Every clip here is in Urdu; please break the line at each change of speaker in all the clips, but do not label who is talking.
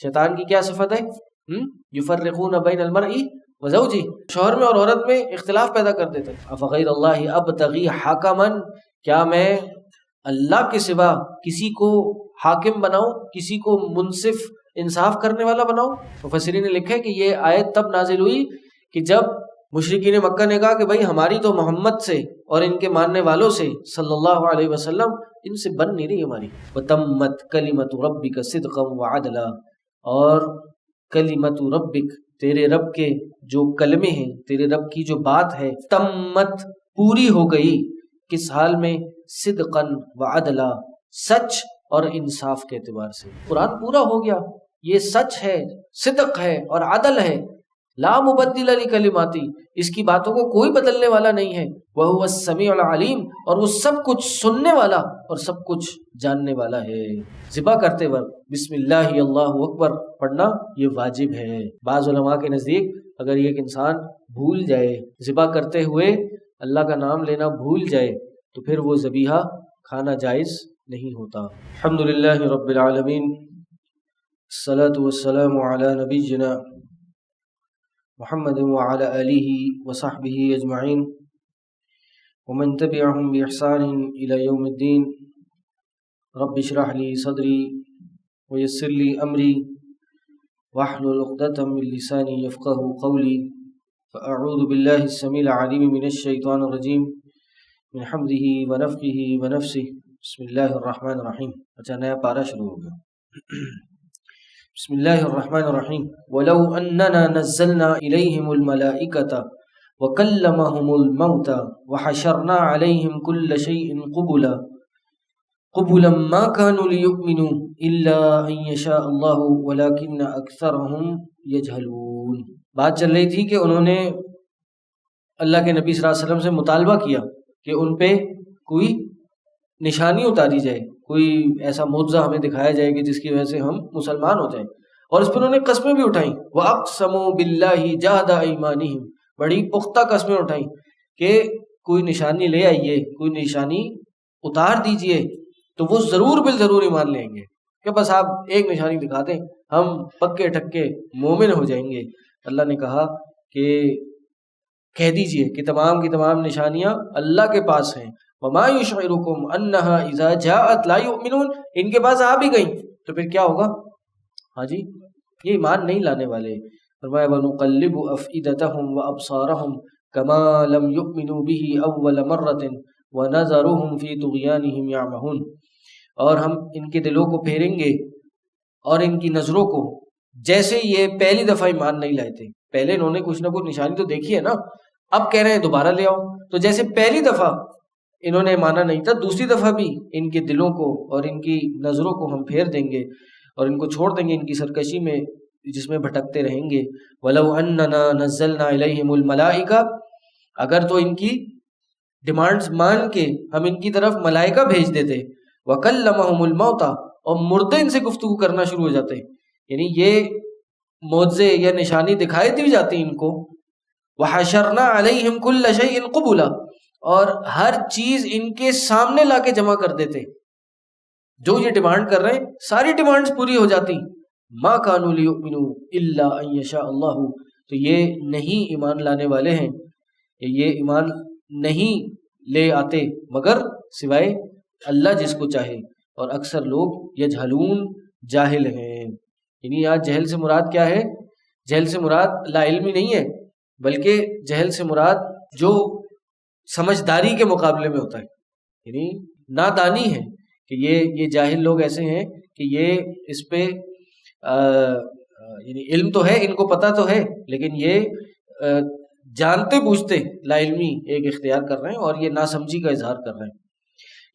شیطان کی کیا صفت ہے؟ یفرقون بین المرء وزوجہ، شوہر میں اور عورت میں اختلاف پیدا کر دیتے ہیں۔ افغیر اللہ ابتغی حکما، کیا میں اللہ کے سوا کسی کو حاکم بناؤں، کسی کو منصف انصاف کرنے والا بناؤں؟ مفسرین نے لکھا ہے کہ یہ آیت تب نازل ہوئی کہ جب مشرکین مکہ نے کہا کہ بھائی ہماری تو محمد سے اور ان کے ماننے والوں سے صلی اللہ علیہ وسلم ان سے بن نہیں رہی ہماری۔ وَتَمَّتْ كَلِمَةُ رَبِّكَ صِدْقًا وَعَدْلًا، اور کلمت ربک، تیرے رب کے جو کلمے ہیں، تیرے رب کی جو بات ہے، تمت پوری ہو گئی، کس حال میں؟ صدقاً وعدلا، سچ اور انصاف کے اعتبار سے۔ قرآن پورا ہو گیا، یہ سچ ہے، صدق ہے اور عدل ہے۔ لا مبدل لکلماتی، اس کی باتوں کو کوئی بدلنے والا نہیں ہے۔ وہو السمیع العلیم، اور وہ سب کچھ سننے والا اور سب کچھ جاننے والا ہے۔ ذبح کرتے وقت بسم اللہ اللہ اکبر پڑھنا یہ واجب ہے۔ بعض علماء کے نزدیک اگر ایک انسان بھول جائے، ذبح کرتے ہوئے اللہ کا نام لینا بھول جائے، تو پھر وہ ذبیحہ کھانا جائز نہیں ہوتا۔ الحمدللہ رب العالمین، الصلاۃ والسلام علی نبینا محمد وعلى آلہ وصحبہ اجمعین ومن تبعهم بإحسان إلى يوم الدین۔ رب اشرح لي صدری ويسر لي أمری واحلل عقدة من لسانی يفقهوا قولی۔ فأعوذ باللہ السمیع العلیم من الشیطان الرجیم من حمده ونفخه ونفثه۔ بسم اللہ الرحمن الرحیم۔ اچھا، نیا پارہ شروع ہو گیا۔ بسم اللہ الرحمن الرحیم۔ وَلَوْ أَنَّنَا نَزَّلْنَا إِلَيْهِمُ الْمَلَائِكَةَ وَكَلَّمَهُمُ الْمَوْتَى وَحَشَرْنَا عَلَيْهِمْ كُلَّ شَيْءٍ قُبُلًا مَا كَانُوا لِيُؤْمِنُوا إِلَّا أَن يَشَاءَ اللَّهُ وَلَكِنَّ أَكْثَرَهُمْ يَجْهَلُونَ۔ بات چل رہی تھی کہ انہوں نے اللہ کے نبی صلی اللہ علیہ وسلم سے مطالبہ کیا کہ ان پہ کوئی نشانی اتاری جائے، کوئی ایسا معجزہ ہمیں دکھایا جائے کہ جس کی وجہ سے ہم مسلمان ہو جائیں، اور اس پہ انہوں نے قسمیں بھی اٹھائیں۔ وَأَقْسَمُوا بِاللَّهِ جَهْدَ أَيْمَانِهِمْ، بڑی پختہ قسمیں اٹھائیں کہ کوئی نشانی لے آئیے، کوئی نشانی اتار دیجئے، تو وہ ضرور بالضرور ایمان لیں گے کہ بس آپ ایک نشانی دکھا دیں ہم پکے ٹھکے مومن ہو جائیں گے۔ اللہ نے کہا کہ کہہ دیجئے کہ تمام کی تمام نشانیاں اللہ کے پاس ہیں۔ وَمَا يُشْعِرُكُمْ أَنَّهَا إِذَا جَاءَتْ لَا يُؤْمِنُونَ، ان کے پاس آ بھی گئیں تو پھر کیا ہوگا؟ ہاں جی، یہ ایمان نہیں لانے والے۔ فرمایا وَنُقَلِّبُ أَفْئِدَتَهُمْ وَأَبْصَارَهُمْ كَمَا لَمْ يُؤْمِنُوا بِهِ أَوَّلَ مَرَّةٍ وَنَذَرُهُمْ فِي طُغْيَانِهِمْ يَعْمَهُونَ، اور ہم ان کے دلوں کو پھیریں گے اور ان کی نظروں کو، جیسے یہ پہلی دفعہ ایمان نہیں لائے تھے۔ پہلے انہوں نے کچھ نہ کچھ نشانی تو دیکھی ہے نا، اب کہہ رہے ہیں دوبارہ لے آؤ، تو جیسے پہلی دفعہ انہوں نے مانا نہیں تھا، دوسری دفعہ بھی ان کے دلوں کو اور ان کی نظروں کو ہم پھیر دیں گے اور ان کو چھوڑ دیں گے ان کی سرکشی میں جس میں بھٹکتے رہیں گے۔ وَلَوْ أَنَّنَا نَزَّلْنَا إِلَيْهِمُ الْمَلَائِكَةَ، اگر تو ان کی ڈیمانڈز مان کے ہم ان کی طرف ملائکہ بھیج دیتے، وَكَلَّمَهُمُ الْمَوْتَى، اور مردے ان سے گفتگو کرنا شروع ہو جاتے، یعنی یہ معجزے یا نشانی دکھائی دی جاتی ان کو۔ وَحَشَرْنَا عَلَيْهِمْ كُلَّ شَيْءٍ قُبُلًا، اور ہر چیز ان کے سامنے لا کے جمع کر دیتے، جو یہ ڈیمانڈ کر رہے ہیں ساری ڈیمانڈز پوری ہو جاتی۔ مَا كَانُوا لِيُؤْمِنُوا إِلَّا أَن يَشَاءَ اللَّهُ، تو یہ نہیں ایمان لانے والے ہیں، یہ ایمان نہیں لے آتے مگر سوائے اللہ جس کو چاہے، اور اکثر لوگ یجہلون، جاہل ہیں۔ یعنی آج جہل سے مراد کیا ہے؟ جہل سے مراد لا علمی نہیں ہے، بلکہ جہل سے مراد جو سمجھداری کے مقابلے میں ہوتا ہے، یعنی نادانی ہے کہ یہ جاہل لوگ ایسے ہیں کہ یہ اس پہ یعنی علم تو ہے، ان کو پتہ تو ہے، لیکن یہ جانتے بوجھتے لا علمی ایک اختیار کر رہے ہیں اور یہ ناسمجھی کا اظہار کر رہے ہیں۔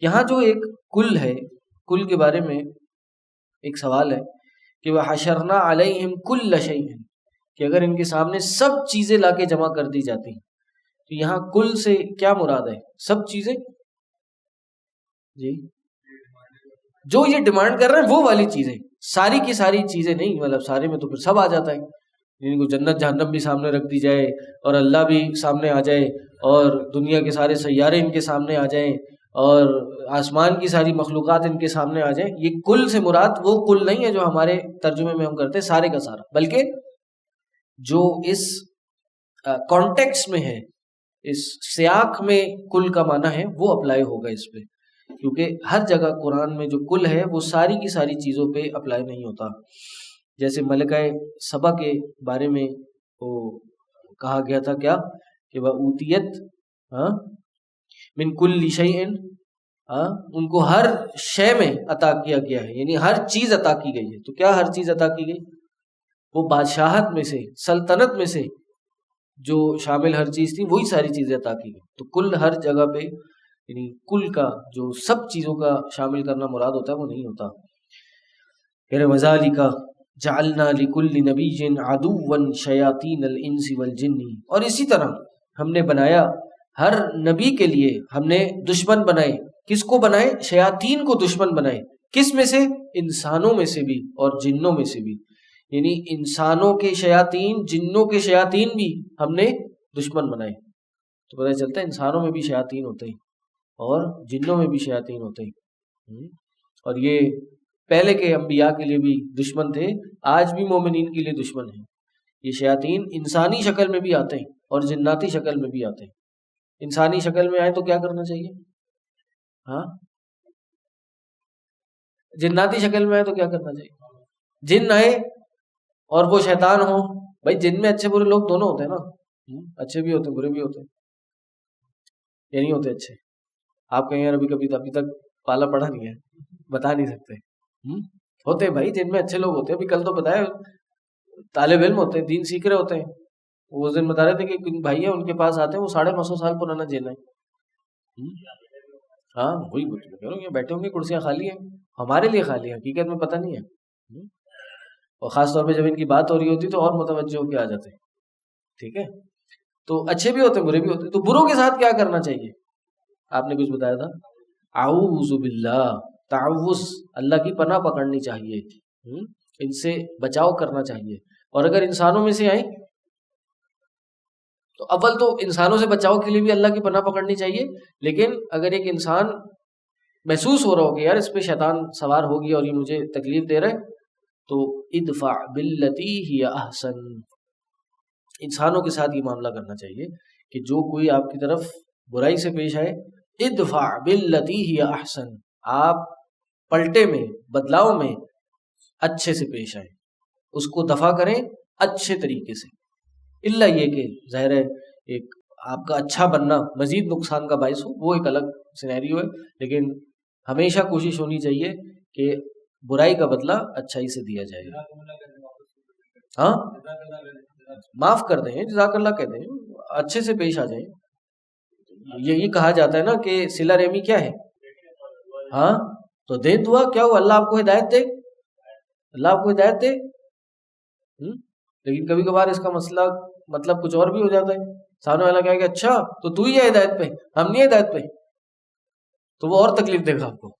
یہاں جو ایک کل ہے، کل کے بارے میں ایک سوال ہے کہ وَحَشَرْنَا عَلَيْهِمْ كُلَّ شَيْءٍ، کہ اگر ان کے سامنے سب چیزیں لا کے جمع کر دی جاتی تو یہاں کل سے کیا مراد ہے؟ سب چیزیں، جی جو یہ ڈیمانڈ کر رہے ہیں وہ والی چیزیں، ساری کی ساری چیزیں نہیں، مطلب سارے میں تو پھر سب آ جاتا ہے، یعنی کو جنت جہنم بھی سامنے رکھ دی جائے اور اللہ بھی سامنے آ جائے اور دنیا کے سارے سیارے ان کے سامنے آ جائیں اور آسمان کی ساری مخلوقات ان کے سامنے آ جائیں. یہ کل سے مراد وہ کل نہیں ہے جو ہمارے ترجمے میں ہم کرتے سارے کا سارا، بلکہ جو اس کانٹیکس میں ہے، اس سیاق میں کل کا معنی ہے، وہ اپلائی ہوگا اس پہ، کیونکہ ہر جگہ قرآن میں جو کل ہے وہ ساری کی ساری چیزوں پہ اپلائی نہیں ہوتا. جیسے ملکہ سبا کے بارے میں وہ کہا گیا تھا کیا کہ وہ اوتیت من کل شیء، ان کو ہر شے میں عطا کیا گیا ہے، یعنی ہر چیز عطا کی گئی ہے. تو کیا ہر چیز عطا کی گئی؟ وہ بادشاہت میں سے، سلطنت میں سے جو شامل ہر چیز تھی وہی ساری چیزیں عطا کی گئی. تو کل ہر جگہ پہ یعنی کل کا جو سب چیزوں کا شامل کرنا مراد ہوتا ہے وہ نہیں ہوتا. کہہ رہے وَذَلِكَ جَعَلْنَا لِكُلِّ نَبِيٍّ عَدُوًّا شَيَاطِينَ الْإِنسِ وَالْجِنِّ، اور اسی طرح ہم نے بنایا ہر نبی کے لیے، ہم نے دشمن بنائے. کس کو بنائے؟ شیاطین کو دشمن بنائے. کس میں سے؟ انسانوں میں سے بھی اور جنوں میں سے بھی. یعنی انسانوں کے شیاطین، جنوں کے شیاطین بھی ہم نے دشمن بنائے. تو پتہ چلتا ہے انسانوں میں بھی شیاطین ہوتے ہیں اور جنوں میں بھی شیاطین ہوتے ہیں. اور یہ پہلے کے انبیاء کے لیے بھی دشمن تھے، آج بھی مومنین کے لیے دشمن ہیں. یہ شیاطین انسانی شکل میں بھی آتے ہیں اور جناتی شکل میں بھی آتے ہیں. انسانی شکل میں آئے تو کیا کرنا چاہیے؟ جناتی شکل میں آئے تو کیا کرنا چاہیے؟ جن آئے اور وہ شیطان ہو، بھائی جن میں اچھے برے لوگ دونوں ہوتے ہیں نا، اچھے بھی ہوتے ہیں برے بھی ہوتے ہیں. یہ نہیں ہوتے اچھے. آپ کہیں یار ابھی تک پالا پڑا نہیں ہے، بتا نہیں سکتے. ہوتے بھائی جن میں اچھے لوگ ہوتے ہیں. ابھی کل تو بتایا طالب علم ہوتے ہیں، دین سیکھ رہے ہوتے ہیں. وہ اس دن بتا رہے تھے کہ بھائی ہیں ان کے پاس آتے ہیں، وہ 950 سال پرانا جن ہے. ہاں وہی کہہ رہا ہوں، یہ بیٹھے ہوں گے کرسیاں خالی ہیں، ہمارے لیے خالی ہیں، حقیقت میں پتہ نہیں ہے. اور خاص طور پہ جب ان کی بات ہو رہی ہوتی تو اور متوجہ ہو کے آ جاتے ہیں. ٹھیک ہے، تو اچھے بھی ہوتے ہیں برے بھی ہوتے ہیں. تو بروں کے ساتھ کیا کرنا چاہیے؟ آپ نے کچھ بتایا تھا، اعوذ باللہ، تعوذ، اللہ کی پناہ پکڑنی چاہیے، ان سے بچاؤ کرنا چاہیے. اور اگر انسانوں میں سے آئیں تو اول تو انسانوں سے بچاؤ کے لیے بھی اللہ کی پناہ پکڑنی چاہیے. لیکن اگر ایک انسان محسوس ہو رہا ہو کہ یار اس پہ شیطان سوار ہوگی اور یہ مجھے تکلیف دے رہا ہے، تو ادفع باللتی ہی احسن، انسانوں کے ساتھ یہ معاملہ کرنا چاہیے کہ جو کوئی آپ کی طرف برائی سے پیش آئے، ادفع باللتی ہی احسن، آپ پلٹے میں، بدلاؤ میں اچھے سے پیش آئیں، اس کو دفع کریں اچھے طریقے سے. اللہ یہ کہ ظاہر ہے ایک آپ کا اچھا بننا مزید نقصان کا باعث ہو، وہ ایک الگ سینیریو ہے. لیکن ہمیشہ کوشش ہونی چاہیے کہ برائی کا بدلہ اچھائی سے دیا جائے. ہاں معاف کر دیں، جزاک اللہ کہہ دیں، اچھے سے پیش آ جائیں. یہی کہا جاتا ہے نا کہ صلہ رحمی کیا ہے. ہاں تو دے دعا، کیا ہوا؟ اللہ آپ کو ہدایت دے، اللہ آپ کو ہدایت دے. لیکن کبھی کبھار اس کا مسئلہ مطلب کچھ اور بھی ہو جاتا ہے. سامنے والا کہے کہ اچھا تو ہی ہے ہدایت پہ، ہم نہیں ہدایت پہ، تو وہ اور تکلیف دے گا آپ کو.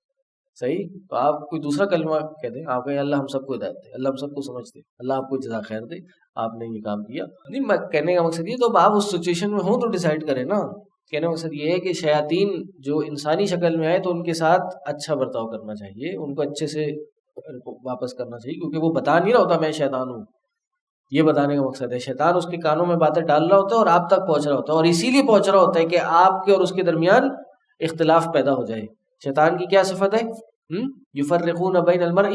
صحیح، تو آپ کوئی دوسرا کلمہ کہہ دیں، آپ کہیں اللہ ہم سب کو ہدایت دے، اللہ ہم سب کو سمجھ دے، اللہ آپ کو جزا خیر دے، آپ نے یہ کام کیا. نہیں، میں کہنے کا مقصد یہ، تو آپ اس سچویشن میں ہوں تو ڈیسائیڈ کریں نا. کہنے کا مقصد یہ ہے کہ شیاطین جو انسانی شکل میں آئے تو ان کے ساتھ اچھا برتاؤ کرنا چاہیے، ان کو اچھے سے واپس کرنا چاہیے، کیونکہ وہ بتا نہیں رہا ہوتا میں شیطان ہوں. یہ بتانے کا مقصد ہے شیطان اس کے کانوں میں باتیں ڈال رہا ہوتا ہے اور آپ تک پہنچ رہا ہوتا ہے، اور اسی لیے پہنچ رہا ہوتا ہے کہ آپ کے اور اس کے درمیان اختلاف پیدا ہو جائے. شیطان کی کیا صفت ہے؟ یفرقون بین المرء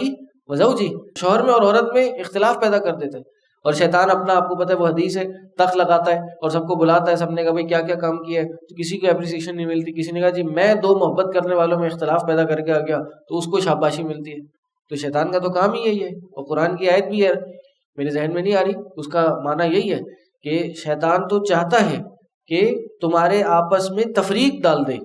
وزوجہ، شوہر میں اور عورت میں اختلاف پیدا کر دیتا ہے. اور شیطان اپنا، آپ کو پتہ ہے وہ حدیث ہے، تخت لگاتا ہے اور سب کو بلاتا ہے، سب نے کہا بھائی کیا کیا کام کیا ہے، تو کسی کو اپریسیشن نہیں ملتی. کسی نے کہا جی میں دو محبت کرنے والوں میں اختلاف پیدا کر کے آ گیا، تو اس کو شاباشی ملتی ہے. تو شیطان کا تو کام ہی یہی ہے. اور قرآن کی آیت بھی ہے، میرے ذہن میں نہیں آ رہی، اس کا معنی یہی ہے کہ شیطان تو چاہتا ہے کہ تمہارے آپس میں تفریق ڈال دے،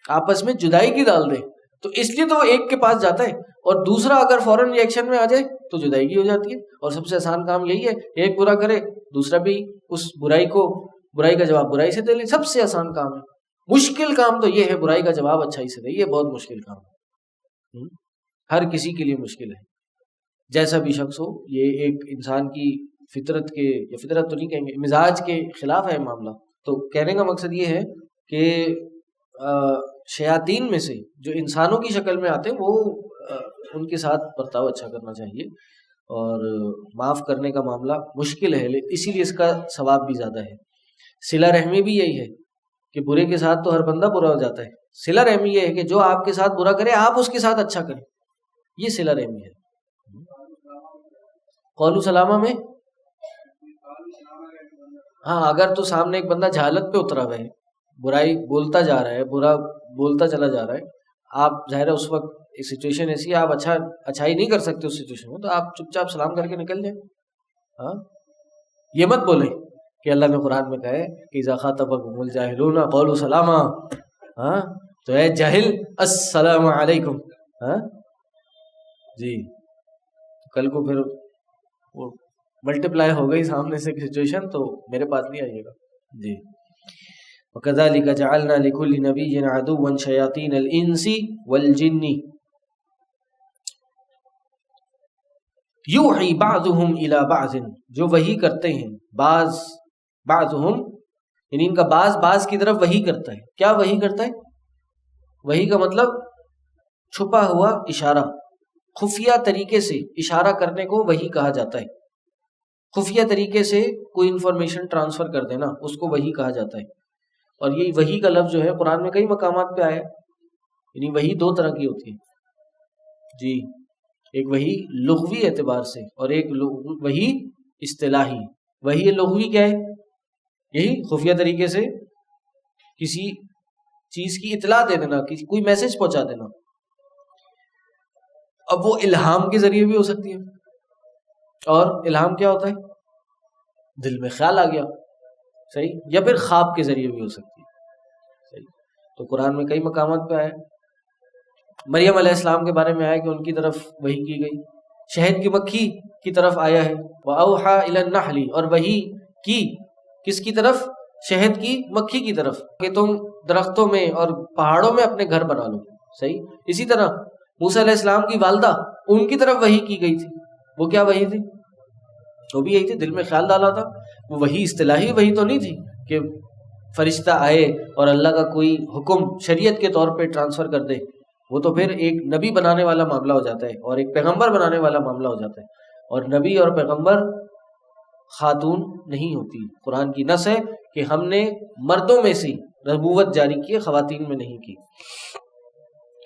آپس میں جدائی کی ڈال دے. تو اس لیے تو وہ ایک کے پاس جاتا ہے، اور دوسرا اگر فوراً ریئیکشن میں آ جائے تو جدائی کی ہو جاتی ہے. اور سب سے آسان کام یہی ہے، ایک برا کرے دوسرا بھی اس برائی کا جواب برائی سے دے لے. سب سے آسان کام ہے. مشکل کام تو یہ ہے برائی کا جواب اچھائی سے دے، یہ بہت مشکل کام ہے، ہر کسی کے لیے مشکل ہے، جیسا بھی شخص ہو. یہ ایک انسان کی فطرت کے، یا فطرت تو نہیں کہیں گے، مزاج کے خلاف ہے معاملہ. تو کہنے کا مقصد یہ ہے کہ شیاطین میں سے جو انسانوں کی شکل میں آتے ہیں وہ ان کے ساتھ برتاؤ اچھا کرنا چاہیے، اور معاف کرنے کا معاملہ مشکل ہے، اسی لیے اس کا ثواب بھی زیادہ ہے۔ صلہ رحمی بھی یہی ہے کہ برے کے ساتھ تو ہر بندہ برا ہو جاتا ہے، صلہ رحمی یہ ہے کہ جو آپ کے ساتھ برا کرے آپ اس کے ساتھ اچھا کریں، یہ صلہ رحمی ہے۔ قول سلامہ میں ہاں، اگر تو سامنے ایک بندہ جہالت پہ اترا ہوا ہے، برائی بولتا جا رہا ہے، برا بولتا چلا جا رہا ہے، آپ ظاہر ہے اس وقت سچویشن ایسی ہے آپ اچھائی نہیں کر سکتے اس سچویشن میں، تو آپ چپ چاپ سلام کر کے نکل جائیں۔ ہاں، یہ مت بولیں کہ اللہ نے قرآن میں کہا ہے کہ اذا خاطبکم الجاہلون قولوا سلاما، ہاں تو اے جاہل السلام علیکم، ہاں جی، کل کو پھر وہ ملٹیپلائی ہو گئی سامنے سے سچویشن تو میرے پاس نہیں آئیے گا جی۔ وَكَذَلِكَ جَعَلْنَا لِكُلِّ نَبِيٍّ عَدُوًّا شَيَاطِينَ الْإِنسِ وَالْجِنِّ یوحی بعضهم الی بعض، جو وحی کرتے ہیں بعضهم یعنی ان کا بعض کی طرف وحی کرتا ہے۔ کیا وحی کرتا ہے؟ وحی کا مطلب چھپا ہوا اشارہ، خفیہ طریقے سے اشارہ کرنے کو وحی کہا جاتا ہے۔ خفیہ طریقے سے کوئی انفارمیشن ٹرانسفر کر دینا اس کو وحی کہا جاتا ہے۔ اور یہ وحی کا لفظ جو ہے قرآن میں کئی مقامات پہ آیا ہے، یعنی وحی دو طرح کی ہوتی ہے جی، ایک وحی لغوی اعتبار سے اور ایک وحی اصطلاحی۔ وحی لغوی کیا ہے؟ یہی خفیہ طریقے سے کسی چیز کی اطلاع دے دینا، کوئی میسج پہنچا دینا۔ اب وہ الہام کے ذریعے بھی ہو سکتی ہے، اور الہام کیا ہوتا ہے؟ دل میں خیال آ گیا، صحیح، یا پھر خواب کے ذریعے بھی ہو سکتی ہے، صحیح۔ تو قرآن میں کئی مقامات پہ آیا ہے، مریم علیہ السلام کے بارے میں آیا کہ ان کی طرف وحی کی گئی، شہد کی مکھی کی طرف آیا ہے وَأَوْحَى إِلَى النَّحْلِ، اور وحی کی کس کی طرف؟ شہد کی مکھی کی طرف، کہ تم درختوں میں اور پہاڑوں میں اپنے گھر بنا لو، صحیح۔ اسی طرح موسیٰ علیہ السلام کی والدہ، ان کی طرف وحی کی گئی تھی، وہ کیا وحی تھی؟ وہ بھی یہی تھی، دل میں خیال ڈالا تھا۔ وہ وحی اصطلاحی وحی تو نہیں تھی کہ فرشتہ آئے اور اللہ کا کوئی حکم شریعت کے طور پہ ٹرانسفر کر دے، وہ تو پھر ایک نبی بنانے والا معاملہ ہو جاتا ہے اور ایک پیغمبر بنانے والا معاملہ ہو جاتا ہے، اور نبی اور پیغمبر خاتون نہیں ہوتی۔ قرآن کی نص ہے کہ ہم نے مردوں میں سے نبوت جاری کی ہے، خواتین میں نہیں کی۔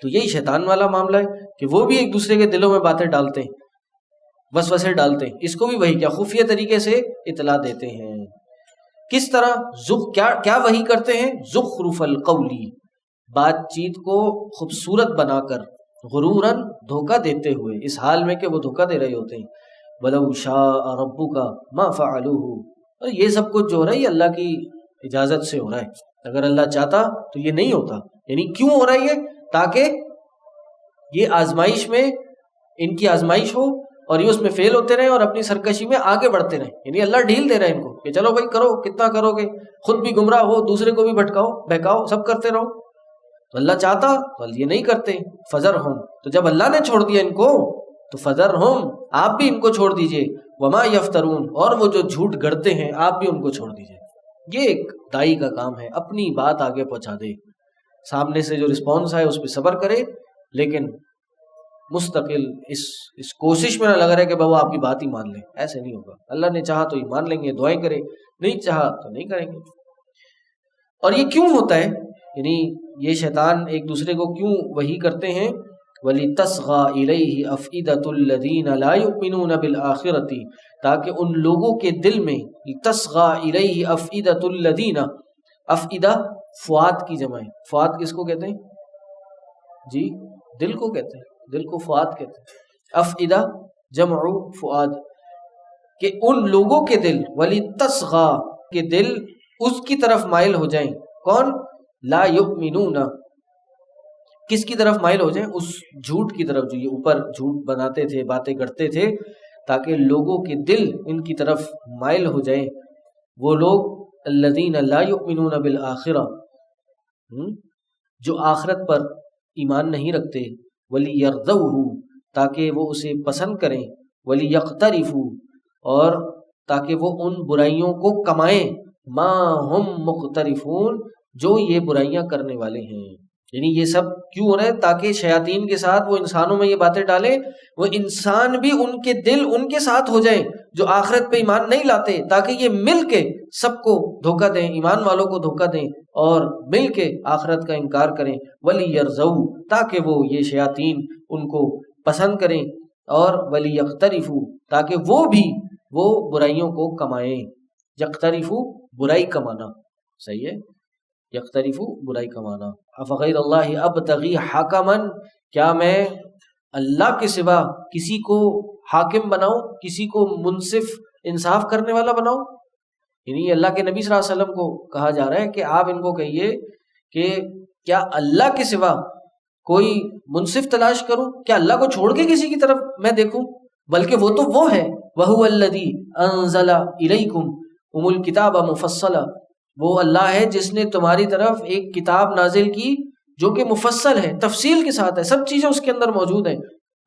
تو یہی شیطان والا معاملہ ہے کہ وہ بھی ایک دوسرے کے دلوں میں باتیں ڈالتے ہیں، وسوسے ڈالتے ہیں، اس کو بھی وہی کیا خفیہ طریقے سے اطلاع دیتے ہیں۔ کس طرح کیا وحی کرتے ہیں؟ زخرف القولی، بات چیت کو خوبصورت بنا کر، غروراً دھوکہ دیتے ہوئے، اس حال میں کہ وہ دھوکہ دے رہے ہوتے ہیں۔ وَلَوْ شَاءَ رَبُّكَ مَا فَعَلُوهُ، اور یہ سب کچھ جو ہو رہا ہے یہ اللہ کی اجازت سے ہو رہا ہے، اگر اللہ چاہتا تو یہ نہیں ہوتا۔ یعنی کیوں ہو رہا ہے یہ؟ تاکہ یہ آزمائش میں ان کی آزمائش ہو اور یہ اس میں فیل ہوتے رہیں اور اپنی سرکشی میں آگے بڑھتے رہیں۔ یعنی اللہ ڈھیل دے رہا ہے ان کو کہ چلو بھائی کرو، کتنا کرو گے، خود بھی گمراہ ہو، دوسرے کو بھی بھٹکاؤ بہکاؤ، سب کرتے رہو۔ تو اللہ چاہتا تو یہ نہیں کرتے۔ فذرہم، تو جب اللہ نے چھوڑ دیا ان کو تو فذرہم، آپ بھی ان کو چھوڑ دیجئے، وما یفترون، اور وہ جو جھوٹ گڑتے ہیں آپ بھی ان کو چھوڑ دیجئے۔ یہ ایک دائی کا کام ہے، اپنی بات آگے پہنچا دے، سامنے سے جو رسپانس آئے اس پہ صبر کرے، لیکن مستقل اس کوشش میں نہ لگ رہا ہے کہ وہ آپ کی بات ہی مان لیں، ایسے نہیں ہوگا۔ اللہ نے چاہا تو ہی مان لیں گے، دعائیں کرے، نہیں چاہا تو نہیں کریں گے۔ اور یہ کیوں ہوتا ہے؟ یعنی یہ شیطان ایک دوسرے کو کیوں وحی کرتے ہیں؟ وَلِتَصْغَى إِلَيْهِ أَفْئِدَةُ الَّذِينَ لَا يُؤْمِنُونَ بِالْآخِرَةِ، تاکہ ان لوگوں کے دل میں تَصْغَى إِلَيْهِ أَفْئِدَةُ الَّذِينَ، افئدہ فؤاد کی جمع ہے۔ فؤاد کس کو کہتے ہیں جی؟ دل کو کہتے ہیں، دل کو فؤاد کہتے ہیں۔ افئدہ جمع فؤاد، کہ ان لوگوں کے دل، وَلِتَصْغَى، کہ دل اس کی طرف مائل ہو جائیں۔ کون؟ لا یؤمنون، کس کی طرف مائل ہو جائیں؟ اس جھوٹ کی طرف جو یہ اوپر جھوٹ بناتے تھے، باتیں کرتے تھے، تاکہ لوگوں کے دل ان کی طرف مائل ہو جائیں۔ وہ لوگ الذین لا یؤمنون بالآخرہ، جو آخرت پر ایمان نہیں رکھتے، ولیرضوہ، تاکہ وہ اسے پسند کریں، ولیقترفوا، اور تاکہ وہ ان برائیوں کو کمائیں، ما ہم مقترفون، جو یہ برائیاں کرنے والے ہیں۔ یعنی یہ سب کیوں ہو رہا ہے؟ تاکہ شیاطین کے ساتھ وہ انسانوں میں یہ باتیں ڈالیں، وہ انسان بھی ان کے دل ان کے ساتھ ہو جائیں جو آخرت پہ ایمان نہیں لاتے، تاکہ یہ مل کے سب کو دھوکہ دیں، ایمان والوں کو دھوکہ دیں اور مل کے آخرت کا انکار کریں۔ وَلِيَرْزَوْا، تاکہ وہ یہ شیاطین ان کو پسند کریں، اور وَلِيَقْتَرِفُوا، تاکہ وہ بھی وہ برائیوں کو کمائیں۔ یقترفو برائی کمانا، صحیح ہے، یقترفو برائی کمانا۔ افغیر اللہ ابتغی حکما، کیا میں اللہ کے سوا کسی کو حاکم بناؤں، کسی کو منصف انصاف کرنے والا بناؤں؟ یعنی اللہ کے نبی صلی اللہ علیہ وسلم کو کہا جا رہا ہے کہ آپ ان کو کہیے کہ کیا اللہ کے سوا کوئی منصف تلاش کروں، کیا اللہ کو چھوڑ کے کسی کی طرف میں دیکھوں؟ بلکہ وہ تو وہ ہے، وَهُوَ الَّذِي أَنزَلَ إِلَيْكُمْ الْكِتَابَ مُفَصَّلًا، وہ اللہ ہے جس نے تمہاری طرف ایک کتاب نازل کی جو کہ مفصل ہے، تفصیل کے ساتھ ہے، سب چیزیں اس کے اندر موجود ہیں۔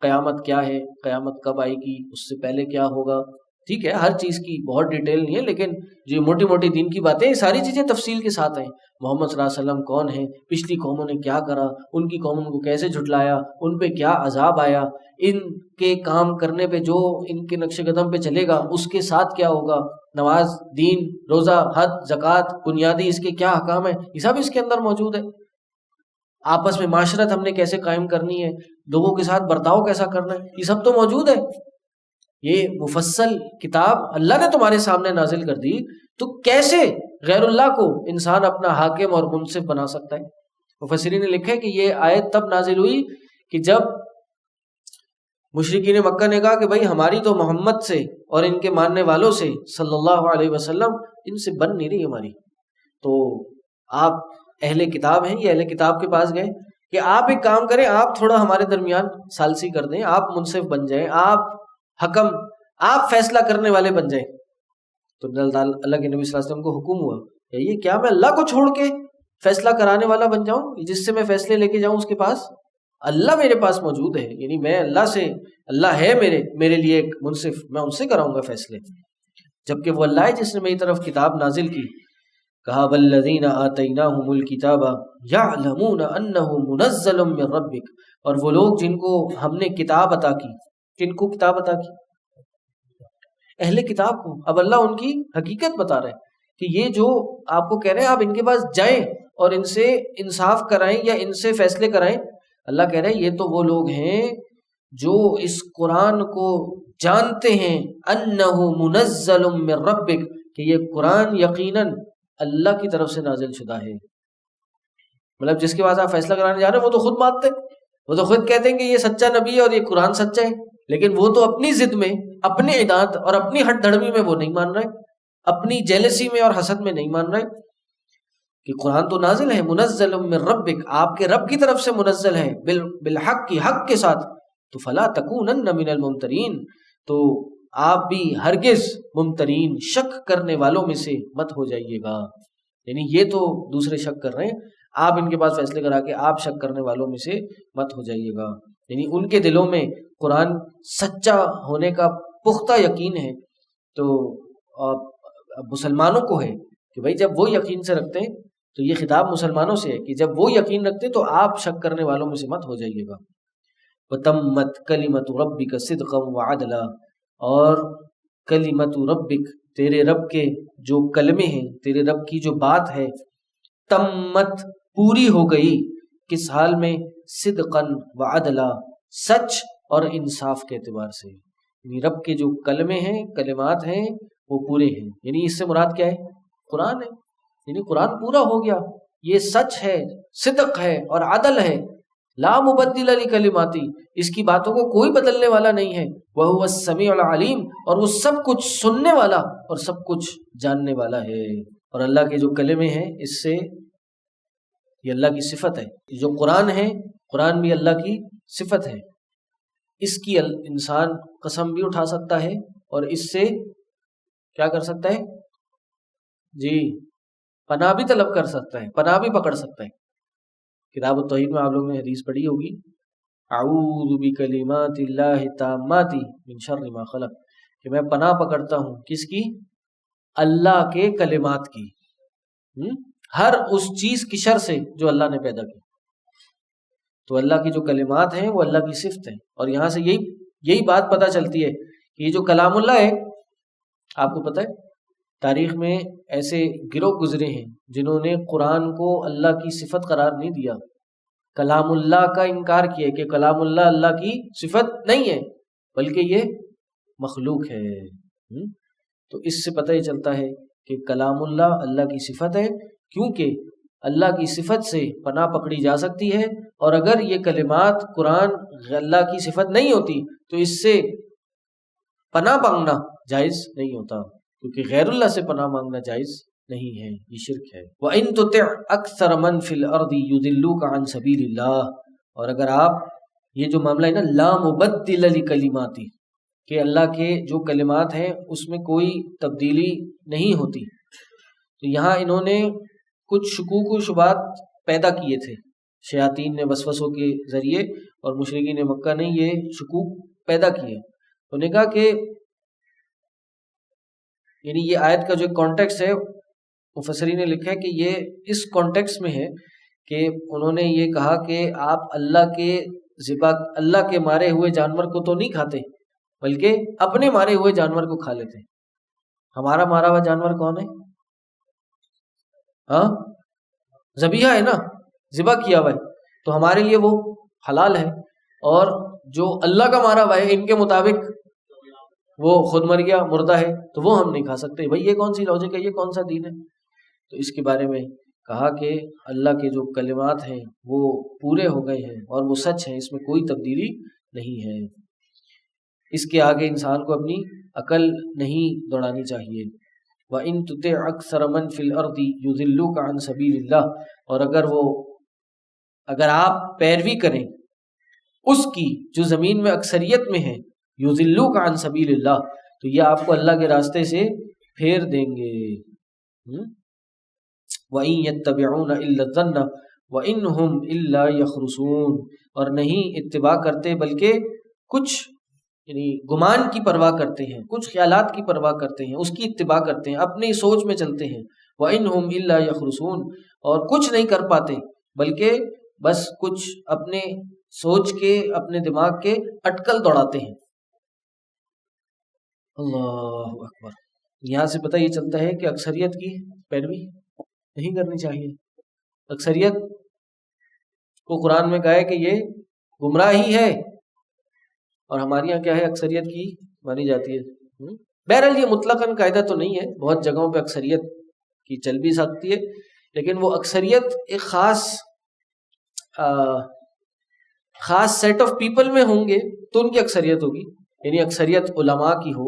قیامت کیا ہے، قیامت کب آئے گی، اس سے پہلے کیا ہوگا، ٹھیک ہے، ہر چیز کی بہت ڈیٹیل نہیں ہے، لیکن جو موٹی موٹی دین کی باتیں یہ ساری چیزیں تفصیل کے ساتھ ہیں۔ محمد صلی اللہ علیہ وسلم کون ہیں، پچھلی قوموں نے کیا کرا، ان کی قوموں کو کیسے جھٹلایا، ان پہ کیا عذاب آیا، ان کے کام کرنے پہ جو ان کے نقش قدم پہ چلے گا اس کے ساتھ کیا ہوگا، نماز، دین، روزہ، حج، زکوٰۃ، بنیادی اس کے کیا احکام ہیں، یہ سب اس کے اندر موجود ہے۔ آپس میں معاشرت ہم نے کیسے قائم کرنی ہے، لوگوں کے ساتھ برتاؤ کیسا کرنا ہے، یہ سب تو موجود ہے۔ یہ مفصل کتاب اللہ نے تمہارے سامنے نازل کر دی، تو کیسے غیر اللہ کو انسان اپنا حاکم اور منصف بنا سکتا ہے؟ مفسرین نے لکھا ہے کہ یہ آیت تب نازل ہوئی کہ جب مشرکین مکہ نے کہا کہ بھائی ہماری تو محمد سے اور ان کے ماننے والوں سے صلی اللہ علیہ وسلم ان سے بن نہیں رہی ہماری، تو آپ اہل کتاب ہیں، یہ اہل کتاب کے پاس گئے کہ آپ ایک کام کریں، آپ تھوڑا ہمارے درمیان ثالثی کر دیں، آپ منصف بن جائیں، آپ حکم، آپ فیصلہ کرنے والے بن جائیں۔ تو اللہ کے نبی صلی اللہ علیہ وسلم کو حکم ہوا کہ یہ کیا میں اللہ کو چھوڑ کے فیصلہ کرانے والا بن جاؤں، جس سے میں فیصلے لے کے جاؤں اس کے پاس؟ اللہ میرے پاس موجود ہے، یعنی میں اللہ سے، اللہ ہے میرے لیے ایک منصف، میں ان سے کراؤں گا فیصلے، جبکہ وہ اللہ ہے جس نے میری طرف کتاب نازل کی۔ کہا والذین آتیناہم الکتاب یعلمون انہ منزل من ربک، اور وہ لوگ جن کو ہم نے کتاب عطا کی، کن کو کتاب عطا کی؟ اہل کتاب کو۔ اب اللہ ان کی حقیقت بتا رہے ہیں کہ یہ جو آپ کو کہہ رہے ہیں آپ ان کے پاس جائیں اور ان سے انصاف کرائیں یا ان سے فیصلے کرائیں، اللہ کہہ رہے ہیں یہ تو وہ لوگ ہیں جو اس قرآن کو جانتے ہیں، انہ منزل من ربک، کہ یہ قرآن یقیناً اللہ کی طرف سے نازل شدہ ہے۔ مطلب جس کے پاس آپ فیصلہ کرانے جا رہے ہیں وہ تو خود مانتے ہیں، وہ تو خود کہتے ہیں کہ یہ سچا نبی ہے اور یہ قرآن سچا ہے، لیکن وہ تو اپنی ضد میں، اپنی عناد اور اپنی ہٹ دھڑمی میں وہ نہیں مان رہے، اپنی جیلسی میں اور حسد میں نہیں مان رہے کہ قرآن تو نازل ہے، منزل من ربک، آپ کے رب کی طرف سے منزل ہے، بالحق، کی حق کے ساتھ، تو فلا تکونن من الممترین، تو آپ بھی ہرگز ممترین، شک کرنے والوں میں سے مت ہو جائیے گا۔ یعنی یہ تو دوسرے شک کر رہے ہیں، آپ ان کے پاس فیصلے کرا کے آپ شک کرنے والوں میں سے مت ہو جائیے گا۔ یعنی ان کے دلوں میں قرآن سچا ہونے کا پختہ یقین ہے، تو مسلمانوں کو ہے کہ بھائی جب وہ یقین سے رکھتے ہیں تو یہ خطاب مسلمانوں سے ہے کہ جب وہ یقین رکھتے تو آپ شک کرنے والوں میں سے مت ہو جائیے گا۔ وَتَمَّتْ كَلِمَةُ رَبِّكَ صِدْقًا وَعَدْلًا، اور کلمت ربک، تیرے رب کے جو کلمے ہیں، تیرے رب کی جو بات ہے، تمت، پوری ہو گئی، کس حال میں؟ صدقاً وعدلا، سچ اور انصاف کے اعتبار سے، یعنی رب کے جو کلمے ہیں، کلمات ہیں، وہ پورے ہیں۔ یعنی اس سے مراد کیا ہے؟ قرآن ہے، یعنی قرآن پورا ہو گیا، یہ سچ ہے، صدق ہے اور عدل ہے، لا مبدل لکلماتی، اس کی باتوں کو کوئی بدلنے والا نہیں ہے، وَهُوَ السَّمِيعُ الْعَلِيمُ، اور وہ سب کچھ سننے والا اور سب کچھ جاننے والا ہے۔ اور اللہ کے جو کلمے ہیں، اس سے یہ اللہ کی صفت ہے، جو قرآن ہے، قرآن بھی اللہ کی صفت ہے، اس کی انسان قسم بھی اٹھا سکتا ہے اور اس سے کیا کر سکتا ہے؟ جی، پناہ بھی طلب کر سکتا ہے، پناہ بھی پکڑ سکتا ہے۔ کتاب التوحید میں آپ لوگوں نے حدیث پڑھی ہوگی، اعوذ بکلمات اللہ التامات من شر ما خلق، کہ میں پناہ پکڑتا ہوں کس کی؟ اللہ کے کلمات کی، ہر اس چیز کی شر سے جو اللہ نے پیدا کی۔ تو اللہ کی جو کلمات ہیں وہ اللہ کی صفت ہیں، اور یہاں سے یہی بات پتہ چلتی ہے کہ یہ جو کلام اللہ ہے، آپ کو پتہ ہے تاریخ میں ایسے گروہ گزرے ہیں جنہوں نے قرآن کو اللہ کی صفت قرار نہیں دیا، کلام اللہ کا انکار کیا کہ کلام اللہ اللہ کی صفت نہیں ہے بلکہ یہ مخلوق ہے۔ تو اس سے پتہ ہی چلتا ہے کہ کلام اللہ اللہ کی صفت ہے، کیونکہ اللہ کی صفت سے پناہ پکڑی جا سکتی ہے، اور اگر یہ کلمات قرآن اللہ کی صفت نہیں ہوتی تو اس سے پناہ مانگنا جائز نہیں ہوتا، کیونکہ غیر اللہ سے پناہ مانگنا جائز نہیں ہے، یہ شرک ہے۔ وَإِن تُطِعْ أَكْثَرَ مَنْ فِي الْأَرْضِ يُضِلُّوكَ عَنْ سَبِيلِ اللَّهِ، اور اگر آپ یہ جو معاملہ ہے نا لا مبدل لکلماتی، کہ اللہ کے جو کلمات ہیں اس میں کوئی تبدیلی نہیں ہوتی، تو یہاں انہوں نے کچھ شکوک و شبہات پیدا کیے تھے، شیاطین نے وسوسوں کے ذریعے اور مشرکین مکہ نے یہ شکوک پیدا کیے۔ انہوں نے کہا کہ یعنی یہ آیت کا جو کانٹیکس ہے، مفسرین نے لکھا ہے کہ یہ اس کانٹیکس میں ہے کہ انہوں نے یہ کہا کہ آپ اللہ کے مارے ہوئے جانور کو تو نہیں کھاتے بلکہ اپنے مارے ہوئے جانور کو کھا لیتے۔ ہمارا مارا ہوا جانور کون ہے؟ ہاں، ذبیحہ ہے نا، ذبح کیا ہوا ہے، تو ہمارے لیے وہ حلال ہے، اور جو اللہ کا مارا ہوا ہے ان کے مطابق وہ خود مر گیا، مردہ ہے، تو وہ ہم نہیں کھا سکتے۔ بھائی یہ کون سی لاجک ہے، یہ کون سا دین ہے؟ تو اس کے بارے میں کہا کہ اللہ کے جو کلمات ہیں وہ پورے ہو گئے ہیں اور وہ سچ ہیں، اس میں کوئی تبدیلی نہیں ہے، اس کے آگے انسان کو اپنی عقل نہیں دوڑانی چاہیے۔ وَإِن تُطِعْ أَكْثَرَ مَنْ فِي الْأَرْضِ يُضِلُّوكَ عَنْ سَبِيلِ اللَّهِ، اور اگر آپ پیروی کریں اس کی جو زمین میں اکثریت میں ہے، يُضِلُّوكَ عَنْ سَبِيلِ اللَّهِ، تو یہ آپ کو اللہ کے راستے سے پھیر دیں گے۔ وَإِن يَتَّبِعُونَ إِلَّا الظَّنَّ وَإِنْ هُمْ إِلَّا يَخْرُصُونَ، اور نہیں اتباع کرتے بلکہ کچھ یعنی گمان کی پرواہ کرتے ہیں، کچھ خیالات کی پرواہ کرتے ہیں، اس کی اتباع کرتے ہیں، اپنی سوچ میں چلتے ہیں۔ وَإِنْهُمْ إِلَّا يَخْرُصُونَ، اور کچھ نہیں کر پاتے بلکہ بس کچھ اپنے سوچ کے، اپنے دماغ کے اٹکل دوڑاتے ہیں۔ اللہ اکبر۔ یہاں سے پتہ یہ چلتا ہے کہ اکثریت کی پیروی نہیں کرنی چاہیے۔ اکثریت کو قرآن میں کہا ہے کہ یہ گمراہی ہے، اور ہمارے یہاں کیا ہے، اکثریت کی مانی جاتی ہے۔ بہرحال یہ مطلقاً قاعدہ تو نہیں ہے، بہت جگہوں پہ اکثریت کی چل بھی سکتی ہے، لیکن وہ اکثریت ایک خاص سیٹ آف پیپل میں ہوں گے تو ان کی اکثریت ہوگی، یعنی اکثریت علماء کی ہو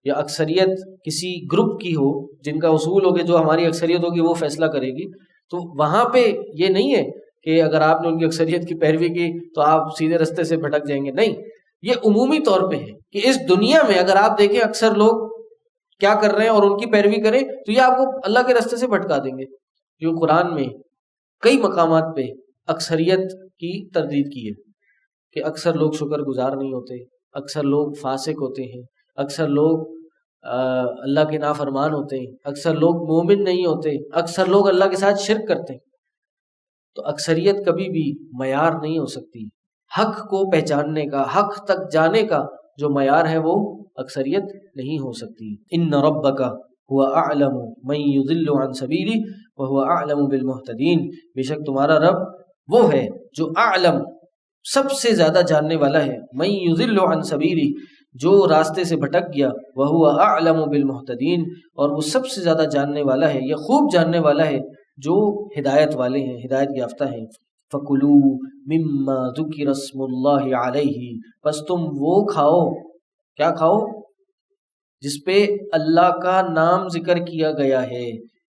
یا اکثریت کسی گروپ کی ہو جن کا اصول ہوگا، جو ہماری اکثریت ہوگی وہ فیصلہ کرے گی، تو وہاں پہ یہ نہیں ہے کہ اگر آپ نے ان کی اکثریت کی پیروی کی تو آپ سیدھے رستے سے بھٹک جائیں گے، نہیں، یہ عمومی طور پہ ہے کہ اس دنیا میں اگر آپ دیکھیں اکثر لوگ کیا کر رہے ہیں اور ان کی پیروی کریں تو یہ آپ کو اللہ کے راستے سے بھٹکا دیں گے۔ جو قرآن میں کئی مقامات پہ اکثریت کی تردید کی ہے کہ اکثر لوگ شکر گزار نہیں ہوتے، اکثر لوگ فاسق ہوتے ہیں، اکثر لوگ اللہ کے نافرمان ہوتے ہیں، اکثر لوگ مومن نہیں ہوتے، اکثر لوگ اللہ کے ساتھ شرک کرتے ہیں۔ تو اکثریت کبھی بھی معیار نہیں ہو سکتی، حق کو پہچاننے کا، حق تک جانے کا جو معیار ہے وہ اکثریت نہیں ہو سکتی۔ ان ربک هو اعلم من یضل عن سبیلہ وهو اعلم بالمہتدین، بے شک تمہارا رب وہ ہے جو اعلم سب سے زیادہ جاننے والا ہے، من یضل عن سبیلہ جو راستے سے بھٹک گیا، وهو اعلم بالمہتدین اور وہ سب سے زیادہ جاننے والا ہے، یہ خوب جاننے والا ہے جو ہدایت والے ہیں، ہدایت یافتہ ہیں۔ فَكُلُوا مِمَّا ذُكِرَ اسْمُ اللَّهِ عَلَيْهِ، بس تم وہ کھاؤ، کیا کھاؤ؟ جس پہ اللہ کا نام ذکر کیا گیا ہے،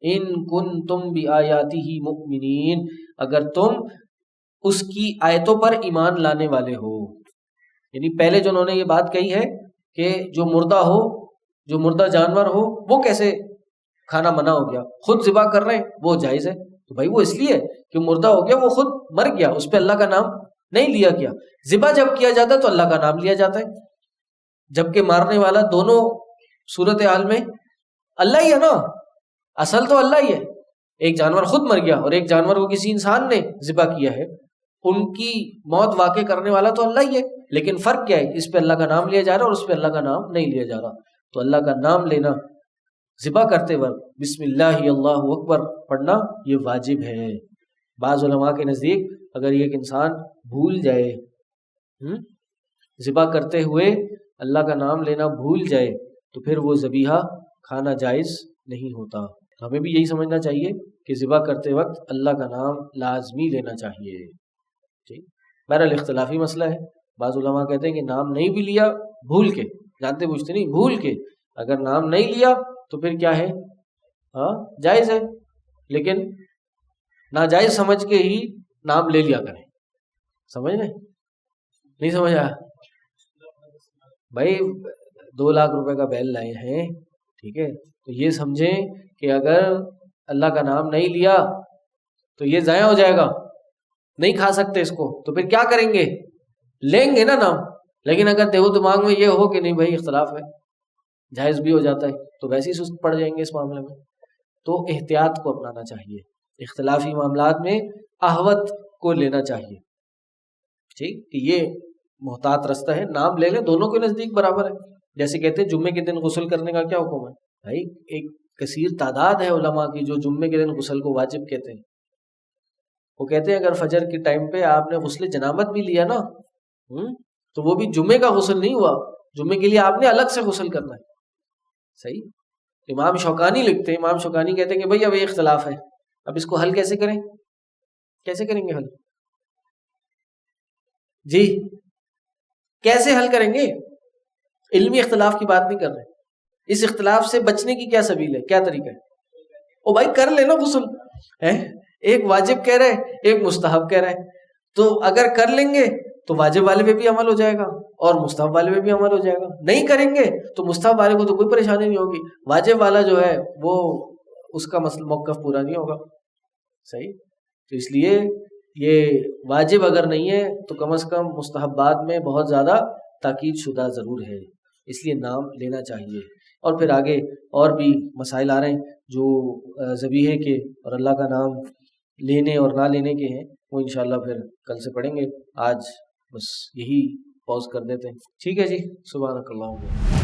ان کنتم بآیاتہ مؤمنین، اگر تم اس کی آیتوں پر ایمان لانے والے ہو۔ یعنی پہلے جو انہوں نے یہ بات کہی ہے کہ جو مردہ ہو، جو مردہ جانور ہو، وہ کیسے کھانا منع ہو گیا، خود ذبح کر رہے ہیں وہ جائز ہے، تو بھائی وہ اس لیے کہ مردہ ہو گیا، وہ خود مر گیا، اس پہ اللہ کا نام نہیں لیا گیا۔ ذبح جب کیا جاتا ہے تو اللہ کا نام لیا جاتا ہے، جبکہ مارنے والا دونوں صورتحال میں اللہ ہی ہے نا، اصل تو اللہ ہی ہے۔ ایک جانور خود مر گیا اور ایک جانور کو کسی انسان نے ذبح کیا ہے، ان کی موت واقع کرنے والا تو اللہ ہی ہے، لیکن فرق کیا ہے، اس پہ اللہ کا نام لیا جا رہا ہے اور اس پہ اللہ کا نام نہیں لیا جا رہا. تو اللہ کا نام لینا ذبح کرتے وقت بسم اللہ اللہ اکبر پڑھنا یہ واجب ہے. بعض علماء کے نزدیک اگر ایک انسان بھول جائے، ذبح کرتے ہوئے اللہ کا نام لینا بھول جائے، تو پھر وہ ذبیحہ کھانا جائز نہیں ہوتا. ہمیں بھی یہی سمجھنا چاہیے کہ ذبح کرتے وقت اللہ کا نام لازمی لینا چاہیے. ٹھیک، بہرحال اختلافی مسئلہ ہے. بعض علماء کہتے ہیں کہ نام نہیں بھی لیا بھول کے، جانتے بوجھتے نہیں، بھول کے اگر نام نہیں لیا تو پھر کیا ہے، ہاں جائز ہے، لیکن ناجائز سمجھ کے ہی نام لے لیا کریں. سمجھ لیں؟ نہیں سمجھا بھائی؟ 2 لاکھ روپے کا بیل لائے ہیں، ٹھیک ہے، تو یہ سمجھیں کہ اگر اللہ کا نام نہیں لیا تو یہ ضائع ہو جائے گا، نہیں کھا سکتے اس کو، تو پھر کیا کریں گے؟ لیں گے نا نام. لیکن اگر دیو دماغ میں یہ ہو کہ نہیں بھائی اختلاف ہے، جائز بھی ہو جاتا ہے، تو ویسے ہی سست پڑ جائیں گے اس معاملے میں. تو احتیاط کو اپنانا چاہیے، اختلافی معاملات میں احوط کو لینا چاہیے. ٹھیک، کہ یہ محتاط رستہ ہے، نام لے لیں، دونوں کے نزدیک برابر ہے. جیسے کہتے ہیں جمعے کے دن غسل کرنے کا کیا حکم ہے؟ بھائی ایک کثیر تعداد ہے علماء کی جو جمعے کے دن غسل کو واجب کہتے ہیں. وہ کہتے ہیں اگر فجر کے ٹائم پہ آپ نے غسل جنابت بھی لیا نا، تو وہ بھی جمعے کا غسل نہیں ہوا، جمعے کے لیے آپ نے الگ سے غسل کرنا ہے. صحیح. امام شوکانی لکھتے ہیں، امام شوکانی کہتے ہیں کہ بھائی اب یہ اختلاف ہے، اب اس کو حل کیسے کریں؟ کیسے کریں گے حل؟ جی کیسے حل کریں گے؟ علمی اختلاف کی بات نہیں کر رہے، اس اختلاف سے بچنے کی کیا سبیل ہے، کیا طریقہ ہے؟ او بھائی کر لینا غسل، ایک واجب کہہ رہے ایک مستحب کہہ رہے، تو اگر کر لیں گے تو واجب والے پہ بھی عمل ہو جائے گا اور مستحب والے پہ بھی عمل ہو جائے گا. نہیں کریں گے تو مستحب والے کو تو کوئی پریشانی نہیں ہوگی، واجب والا جو ہے وہ اس کا موقف پورا نہیں ہوگا. صحیح. تو اس لیے یہ واجب اگر نہیں ہے تو کم از کم مستحبات میں بہت زیادہ تاکید شدہ ضرور ہے، اس لیے نام لینا چاہیے. اور پھر آگے اور بھی مسائل آ رہے ہیں جو ذبیحے کے اور اللہ کا نام لینے اور نہ لینے کے ہیں، وہ انشاءاللہ پھر کل سے پڑھیں گے. آج بس یہی پاز کر دیتے ہیں. ٹھیک ہے جی، سبحانک اللہم.